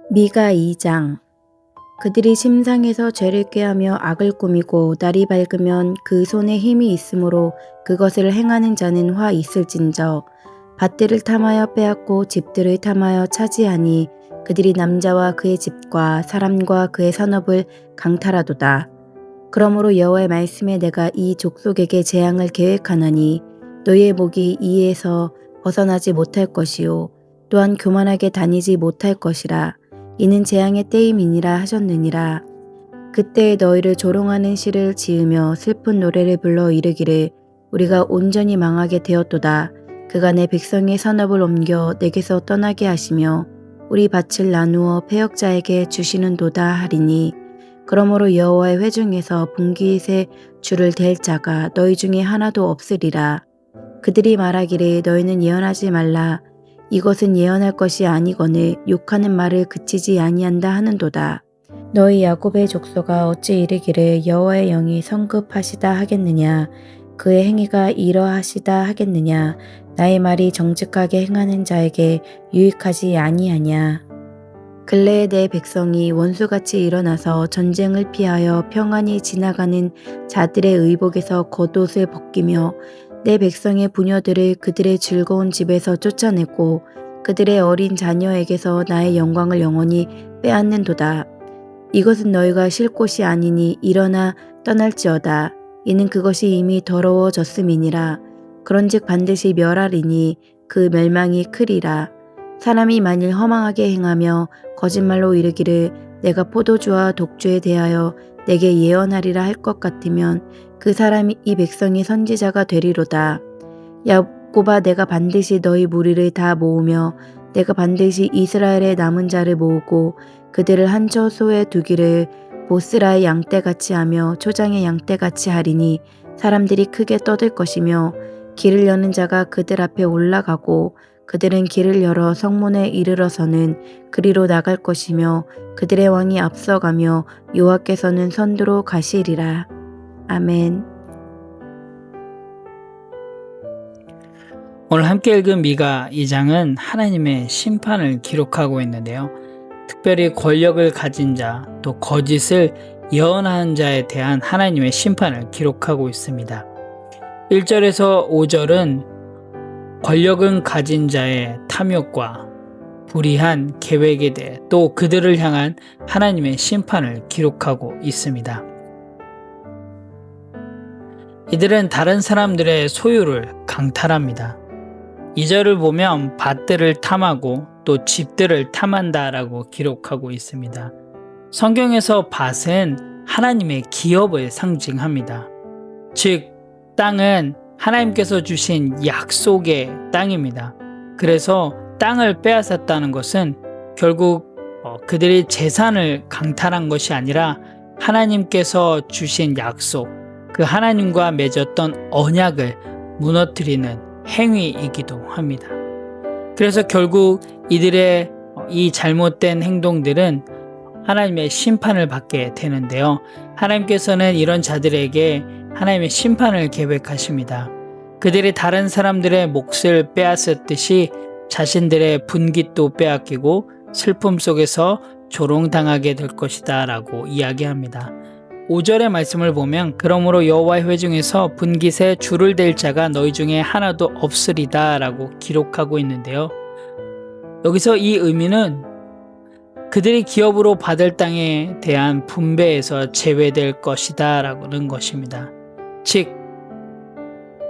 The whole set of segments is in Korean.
미가 2장. 그들이 심상에서 죄를 꾀하며 악을 꾸미고 날이 밝으면 그 손에 힘이 있으므로 그것을 행하는 자는 화 있을진저. 밭들을 탐하여 빼앗고 집들을 탐하여 차지하니 그들이 남자와 그의 집과 사람과 그의 산업을 강탈하도다. 그러므로 여호와의 말씀에 내가 이 족속에게 재앙을 계획하나니 너희의 목이 이에서 벗어나지 못할 것이요 또한 교만하게 다니지 못할 것이라. 이는 재앙의 때임이니라 하셨느니라. 그때 너희를 조롱하는 시를 지으며 슬픈 노래를 불러 이르기를 우리가 온전히 망하게 되었도다. 그가 내 백성의 산업을 옮겨 내게서 떠나게 하시며 우리 밭을 나누어 패역자에게 주시는도다 하리니 그러므로 여호와의 회중에서 분깃에 줄을 댈 자가 너희 중에 하나도 없으리라. 그들이 말하기를 너희는 예언하지 말라. 이것은 예언할 것이 아니거늘 욕하는 말을 그치지 아니한다 하는도다. 너희 야곱의 족속아 어찌 이르기를 여호와의 영이 성급하시다 하겠느냐. 그의 행위가 이러하시다 하겠느냐. 나의 말이 정직하게 행하는 자에게 유익하지 아니하냐. 근래에 내 백성이 원수같이 일어나서 전쟁을 피하여 평안히 지나가는 자들의 의복에서 겉옷을 벗기며 내 백성의 부녀들을 그들의 즐거운 집에서 쫓아내고 그들의 어린 자녀에게서 나의 영광을 영원히 빼앗는도다. 이것은 너희가 쉴 곳이 아니니 일어나 떠날지어다. 이는 그것이 이미 더러워졌음이니라. 그런즉 반드시 멸하리니 그 멸망이 크리라. 사람이 만일 허망하게 행하며 거짓말로 이르기를 내가 포도주와 독주에 대하여 내게 예언하리라 할 것 같으면 그 사람이 이 백성의 선지자가 되리로다. 야곱아 내가 반드시 너희 무리를 다 모으며 내가 반드시 이스라엘의 남은 자를 모으고 그들을 한 처소에 두기를 보스라의 양떼같이 하며 초장의 양떼같이 하리니 사람들이 크게 떠들 것이며 길을 여는 자가 그들 앞에 올라가고 그들은 길을 열어 성문에 이르러서는 그리로 나갈 것이며 그들의 왕이 앞서가며 여호와께서는 선두로 가시리라. 아멘. 오늘 함께 읽은 미가 2장은 하나님의 심판을 기록하고 있는데요. 특별히 권력을 가진 자, 또 거짓을 예언하는 자에 대한 하나님의 심판을 기록하고 있습니다. 1절에서 5절은 권력은 가진 자의 탐욕과 불의한 계획에 대해 또 그들을 향한 하나님의 심판을 기록하고 있습니다. 이들은 다른 사람들의 소유를 강탈합니다. 2절을 보면 밭들을 탐하고 또 집들을 탐한다라고 기록하고 있습니다. 성경에서 밭은 하나님의 기업을 상징합니다. 즉, 땅은 하나님께서 주신 약속의 땅입니다. 그래서 땅을 빼앗았다는 것은 결국 그들이 재산을 강탈한 것이 아니라 하나님께서 주신 약속, 그 하나님과 맺었던 언약을 무너뜨리는 행위이기도 합니다. 그래서 결국 이들의 이 잘못된 행동들은 하나님의 심판을 받게 되는데요. 하나님께서는 이런 자들에게 하나님의 심판을 계획하십니다. 그들이 다른 사람들의 몫을 빼앗았듯이 자신들의 분깃도 빼앗기고 슬픔 속에서 조롱당하게 될 것이다 라고 이야기합니다. 5절의 말씀을 보면 그러므로 여호와의 회중에서 분깃에 줄을 댈 자가 너희 중에 하나도 없으리다 라고 기록하고 있는데요. 여기서 이 의미는 그들이 기업으로 받을 땅에 대한 분배에서 제외될 것이다 라는 것입니다. 즉,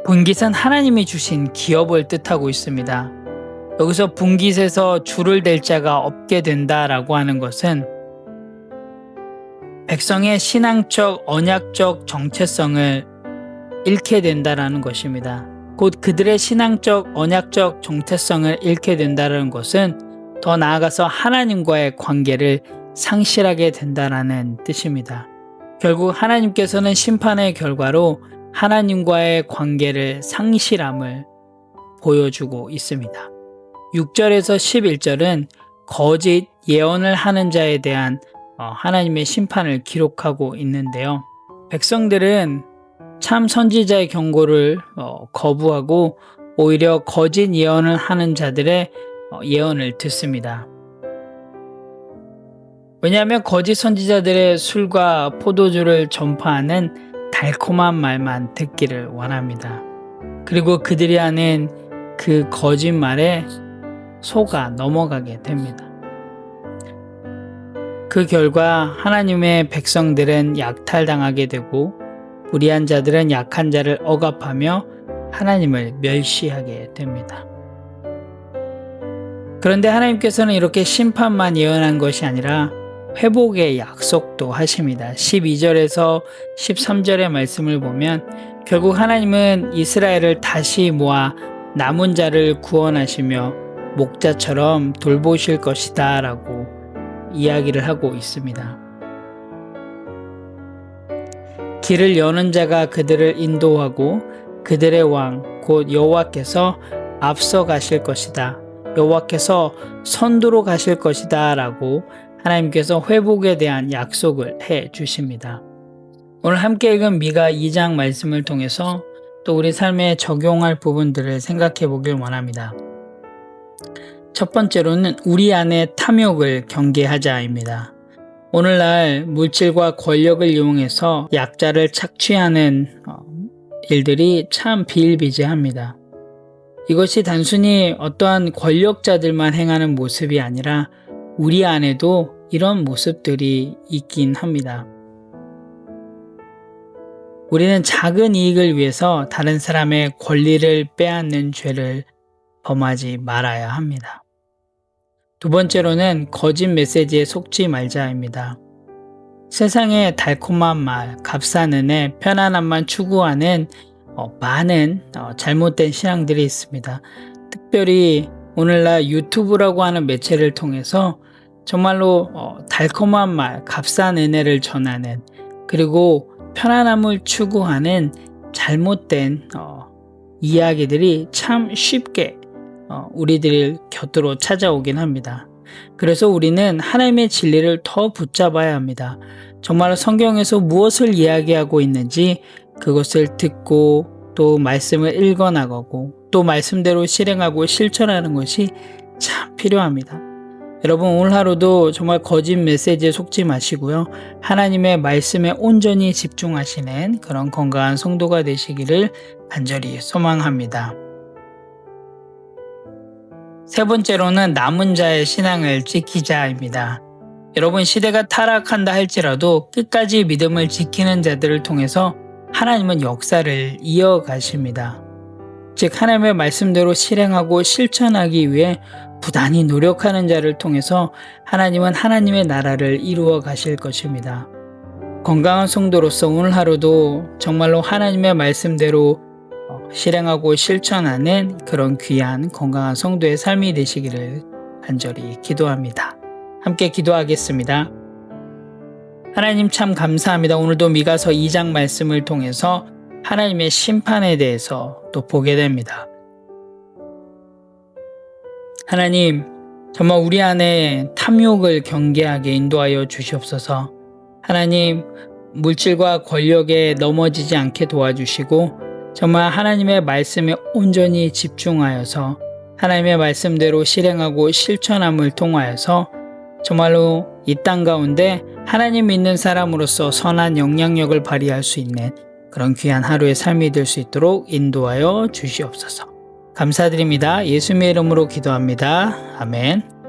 분깃은 하나님이 주신 기업을 뜻하고 있습니다. 여기서 분깃에서 줄을 댈 자가 없게 된다라고 하는 것은 백성의 신앙적, 언약적 정체성을 잃게 된다라는 것입니다. 곧 그들의 신앙적, 언약적 정체성을 잃게 된다는 것은 더 나아가서 하나님과의 관계를 상실하게 된다라는 뜻입니다. 결국 하나님께서는 심판의 결과로 하나님과의 관계를 상실함을 보여주고 있습니다. 6절에서 11절은 거짓 예언을 하는 자에 대한 하나님의 심판을 기록하고 있는데요. 백성들은 참 선지자의 경고를 거부하고 오히려 거짓 예언을 하는 자들의 예언을 듣습니다. 왜냐하면 거짓 선지자들의 술과 포도주를 전파하는 달콤한 말만 듣기를 원합니다. 그리고 그들이 하는 그 거짓말에 속아 넘어가게 됩니다. 그 결과 하나님의 백성들은 약탈당하게 되고 무리한 자들은 약한 자를 억압하며 하나님을 멸시하게 됩니다. 그런데 하나님께서는 이렇게 심판만 예언한 것이 아니라 회복의 약속도 하십니다. 12절에서 13절의 말씀을 보면 결국 하나님은 이스라엘을 다시 모아 남은 자를 구원하시며 목자처럼 돌보실 것이다 라고 이야기를 하고 있습니다. 길을 여는 자가 그들을 인도하고 그들의 왕 곧 여호와께서 앞서 가실 것이다. 여호와께서 선두로 가실 것이다 라고 하나님께서 회복에 대한 약속을 해 주십니다. 오늘 함께 읽은 미가 2장 말씀을 통해서 또 우리 삶에 적용할 부분들을 생각해 보길 원합니다. 첫 번째로는 우리 안에 탐욕을 경계하자입니다. 오늘날 물질과 권력을 이용해서 약자를 착취하는 일들이 참 비일비재합니다. 이것이 단순히 어떠한 권력자들만 행하는 모습이 아니라 우리 안에도 이런 모습들이 있긴 합니다. 우리는 작은 이익을 위해서 다른 사람의 권리를 빼앗는 죄를 범하지 말아야 합니다. 두 번째로는 거짓 메시지에 속지 말자입니다. 세상에 달콤한 말, 값싼 은혜, 편안함만 추구하는 많은 잘못된 신앙들이 있습니다. 특별히 오늘날 유튜브라고 하는 매체를 통해서 정말로 달콤한 말, 값싼 은혜를 전하는 그리고 편안함을 추구하는 잘못된 이야기들이 참 쉽게 우리들 곁으로 찾아오긴 합니다. 그래서 우리는 하나님의 진리를 더 붙잡아야 합니다. 정말 성경에서 무엇을 이야기하고 있는지 그것을 듣고 또 말씀을 읽어나가고 또 말씀대로 실행하고 실천하는 것이 참 필요합니다. 여러분 오늘 하루도 정말 거짓 메시지에 속지 마시고요. 하나님의 말씀에 온전히 집중하시는 그런 건강한 성도가 되시기를 간절히 소망합니다. 세 번째로는 남은 자의 신앙을 지키자입니다. 여러분 시대가 타락한다 할지라도 끝까지 믿음을 지키는 자들을 통해서 하나님은 역사를 이어가십니다. 즉 하나님의 말씀대로 실행하고 실천하기 위해 부단히 노력하는 자를 통해서 하나님은 하나님의 나라를 이루어 가실 것입니다. 건강한 성도로서 오늘 하루도 정말로 하나님의 말씀대로 실행하고 실천하는 그런 귀한 건강한 성도의 삶이 되시기를 간절히 기도합니다. 함께 기도하겠습니다. 하나님 참 감사합니다. 오늘도 미가서 2장 말씀을 통해서 하나님의 심판에 대해서 또 보게 됩니다. 하나님, 정말 우리 안에 탐욕을 경계하게 인도하여 주시옵소서. 하나님, 물질과 권력에 넘어지지 않게 도와주시고 정말 하나님의 말씀에 온전히 집중하여서 하나님의 말씀대로 실행하고 실천함을 통하여서 정말로 이 땅 가운데 하나님 믿는 사람으로서 선한 영향력을 발휘할 수 있는 그런 귀한 하루의 삶이 될 수 있도록 인도하여 주시옵소서. 감사드립니다. 예수님의 이름으로 기도합니다. 아멘.